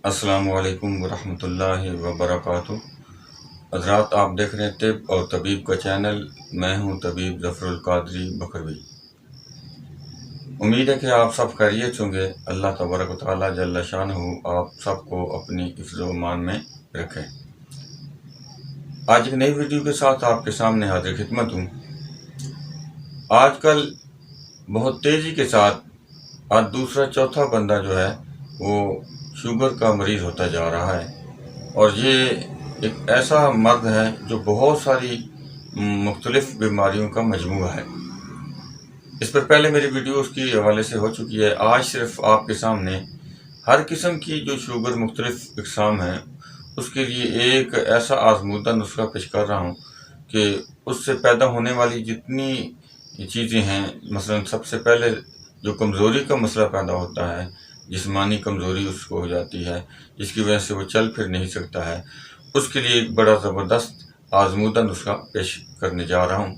अस्सलाम वालेकुम वरहमतुल्लाहि वबरकातुह। हज़रात, आप देख रहे हैं तिब और तबीब का चैनल। मैं हूं तबीब ज़फ़रुल क़ादरी बकरवी। उम्मीद है कि आप सब खैरियत होंगे। अल्लाह तबारक व तआला जल्ल शानहू आप सबको अपनी हिफ्ज़ व अमान में रखें। आज एक नई वीडियो के साथ आपके सामने हाजिर खिदमत हूँ। आजकल बहुत तेज़ी के साथ आज दूसरा चौथा बंदा जो है वो शुगर का मरीज़ होता जा रहा है, और ये एक ऐसा मर्द है जो बहुत सारी मुख्तलिफ़ बीमारियों का मजमूआ है। इस पर पहले मेरी वीडियो उसकी हवाले से हो चुकी है। आज सिर्फ आपके सामने हर किस्म की जो शुगर मुख्तलिफ़ इक़साम है उसके लिए एक ऐसा आज़मूदा नुस्खा पेश कर रहा हूँ कि उससे पैदा होने वाली जितनी चीज़ें हैं, मसलन सबसे पहले जो कमज़ोरी का मसला पैदा होता है, जिस्मानी कमज़ोरी उसको हो जाती है जिसकी वजह से वो चल फिर नहीं सकता है, उसके लिए एक बड़ा ज़बरदस्त आज़मूदा नुस्खा पेश करने जा रहा हूँ।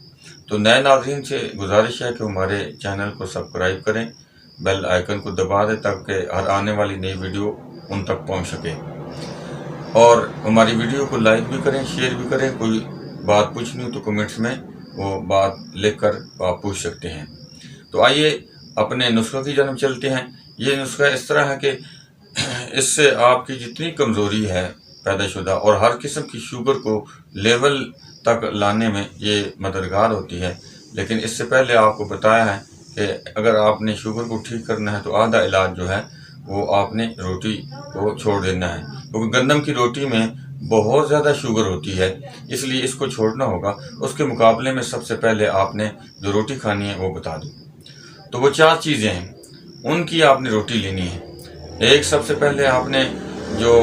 तो नए नाज़रीन से गुजारिश है कि हमारे चैनल को सब्सक्राइब करें, बेल आइकन को दबा दें ताकि हर आने वाली नई वीडियो उन तक पहुँच सके, और हमारी वीडियो को लाइक भी करें, शेयर भी करें। कोई बात पूछनी हो तो कमेंट्स में वो बात लिख कर आप पूछ सकते हैं। तो आइए अपने नुस्खे की जानब चलते हैं। ये नुस्खा इस तरह है कि इससे आपकी जितनी कमज़ोरी है पैदाशुदा और हर किस्म की शुगर को लेवल तक लाने में ये मददगार होती है। लेकिन इससे पहले आपको बताया है कि अगर आपने शुगर को ठीक करना है तो आधा इलाज जो है वो आपने रोटी को छोड़ देना है, क्योंकि गंदम की रोटी में बहुत ज़्यादा शुगर होती है, इसलिए इसको छोड़ना होगा। उसके मुकाबले में सबसे पहले आपने जो रोटी खानी है वो बता दूँ तो वो 4 चीज़ें हैं, उनकी आपने रोटी लेनी है। एक, सबसे पहले आपने जो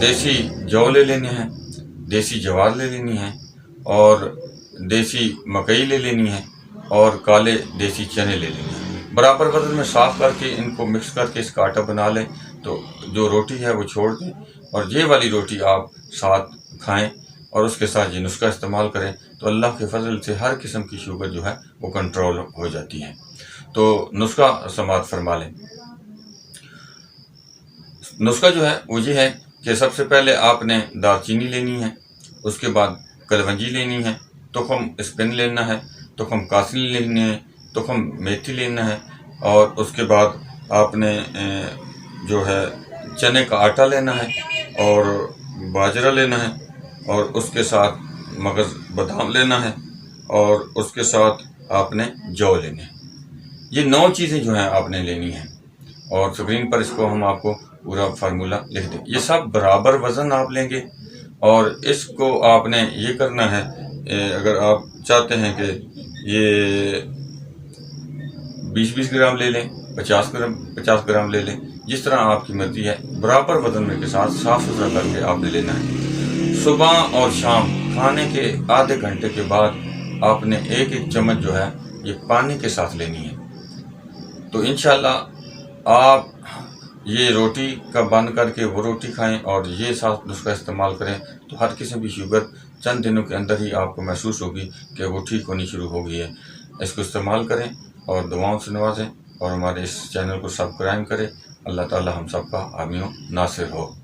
देसी जौ ले लेने हैं, देसी ज्वार ले लेनी है, और देसी मकई ले लेनी है, और काले देसी चने ले लेने हैं। बराबर वजन में साफ़ करके इनको मिक्स करके इसका आटा बना लें। तो जो रोटी है वो छोड़ दें और ये वाली रोटी आप साथ खाएं, और उसके साथ ये नुस्खा इस्तेमाल करें तो अल्लाह के फजल से हर किस्म की शुगर जो है वो कंट्रोल हो जाती है। तो नुस्खा समाअत फरमा लें। नुस्खा जो है वो ये है कि सबसे पहले आपने दालचीनी लेनी है, उसके बाद कलवंजी लेनी है, तुखम स्पिन लेना है, तुखम कासनी लेनी है, तुखम मेथी लेना है, और उसके बाद आपने जो है चने का आटा लेना है, और बाजरा लेना है, और उसके साथ मगज़ बादाम लेना है, और उसके साथ आपने जौ लेने हैं। ये 9 चीज़ें जो हैं आपने लेनी हैं, और स्क्रीन पर इसको हम आपको पूरा फार्मूला लिख दें। ये सब बराबर वज़न आप लेंगे, और इसको आपने ये करना है, अगर आप चाहते हैं कि ये 20-20 ग्राम ले लें, 50 ग्राम ले लें, जिस तरह आपकी मर्ज़ी है, बराबर वज़न में के साथ साफ़ सुथरा करके आपने लेना है। सुबह और शाम खाने के आधे घंटे के बाद आपने एक चम्मच जो है ये पानी के साथ लेनी है। तो इंशाअल्लाह आप ये रोटी का बंद करके वो रोटी खाएं और ये साथ नुस्खा इस्तेमाल करें तो हर किस्म की शुगर चंद दिनों के अंदर ही आपको महसूस होगी कि वो ठीक होनी शुरू हो गई है। इसको इस्तेमाल करें और दुआओं से नवाजें, और हमारे इस चैनल को सब्सक्राइब करें। अल्लाह ताला हम सब का हामी नासिर हो।